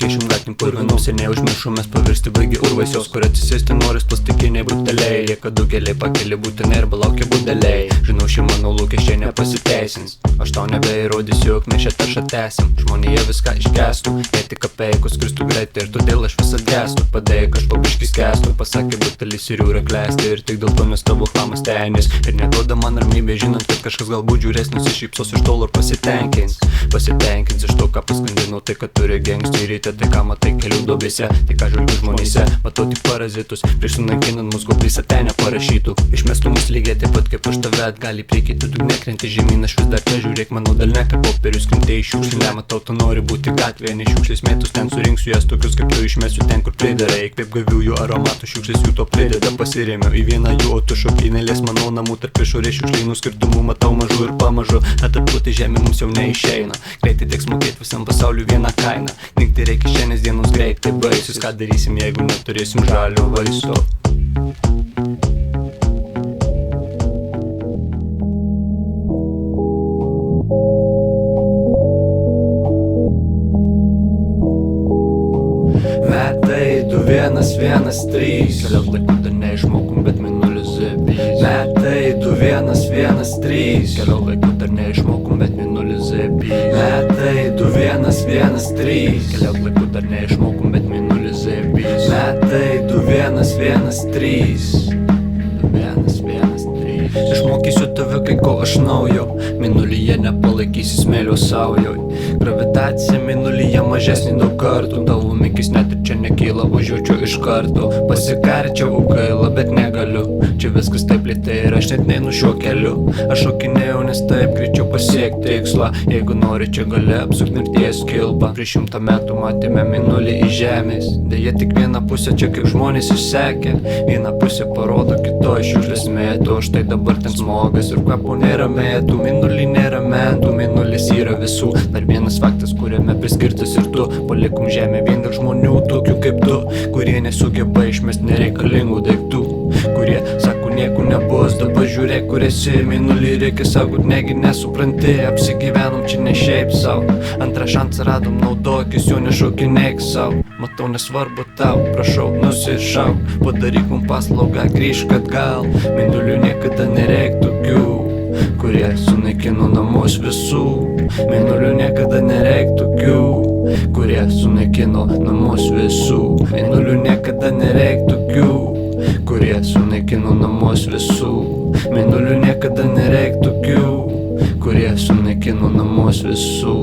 Priešim gatvėm purvinų seniai užmiršom mes pavirsti baigi urvais. Jos, kur atsisėsti noris plastikiniai buteliai. Lieka daugeliai pakeli būtinai arba laukia budeliai. Žinau, šie mano lūkesčiai nepasiteisins. Aš tau nebeįrodysiu, jog mes šią taršą tęsim. Žmonija viską iškęstų, jei tik apeikus kristų greitai. Ir todėl aš visą gestų, padėjai kažko biškį skęstų. Pasakė butelis ir jūra klesti. Ir tik dėl to nes tavo chamas tenis. Ir neduoda man ramybė, žinant, kad kažkas galbūt žiūrės, nusišypsos iš tolo ir pasitenkins. Pasitenkins iš to, ką paskandinau, tai kad turi gengsti ryte. Tai ką matai kelių duobėse, tai ką žvelgiu žmonėse. Matau tik parazitus, prieš sunaikinant mus goblis ten neparašytų. Išmestų mus lygiai taip pat kaip aš tave atgal į priekį. Tu tik nekrenti žemyn, aš vis dar čia žiūrėk mano delne, kaip popierius krintė į šiukšlę. Matau, tu nori būti gatvėje, ne šiukšlės mėtus, ten surinksiu jas tokius kaip tu, išmesiu ten, kur pridarai. Kaip gaviųjų aromatų šiukšlės jų to prideda. Pasirėmiau į vieną jų, o tu šokinėlės mano namų tarp išorės šiukšlynų skirtumų. Matau mažu ir pamažu, adaptuoti žemė mums jau neišeina. Greitai teks mokėti visam pasauliu vieną kainą. Nikti reikia šiandien dienos greitai baigsis. Ką darysim, jeigu neturėsim žalio vaisto? Metai 2-1-1-3. Keliauk laiku dar neišmokom, bet minulis zebys. Metai 2-1-1-3. Keliauk laiku dar neišmokom, bet minulis zebys. Metai 2-1-1-3. Keliauk laiku dar neišmokom, bet minulis zebys. Metai 2-1-1-3. 2-1-1-3. Išmokysiu tave kai ko aš naujo. Minulyje nepalaikysi smėlio saujoj. Gravitacija minulyje mažesnė daug kartų. Tavo mikis net ir čia nekyla, važiuočiau iš karto. Pasikarčiau gaila, bet negaliu. Čia viskas taip lėtai ir aš net neinu šiuo keliu. Aš šokinėjau, nes taip greičiau pasiekti tikslą. Jeigu nori, čia gali apsukti mirties kilpą. Prieš 100 metų matėme minulį į žemės. Deja tik viena pusė čia kaip žmonės išsekė. Viena pusė parodo, kitoj šiukšlės mėtų. O štai dabar ten smogas ir kvapų nėra mėtų. Minulį nėra mentų, minulis yra visų. Dar vienas faktas, kuriame priskirtas ir tu. Palikum žemę vien dėl žmonių tokių kaip tu, kurie nesugeba išmest nereikalingų daiktų, kurie sako nieko nebus. Dabar žiūrėk, kur esi, minulį reikia saugot, negi nesupranti. Apsigyvenom čia ne šiaip sau. Antrą šansą radom, naudokis, jo nešokinėk sau. Matau, nesvarbu tau, prašau, nusišauk. Padaryk mum paslaugą, grįžk atgal. Minulių niekada nereik tokių, kurie sunaikino namus visų. Minulių niekada nereik tokių, kurie sunaikino namus visų. Minulių niekada nereik tokių, kurie sunaikino namus visų. Minulių niekada nereik tokių, kurie sunaikino namus visų.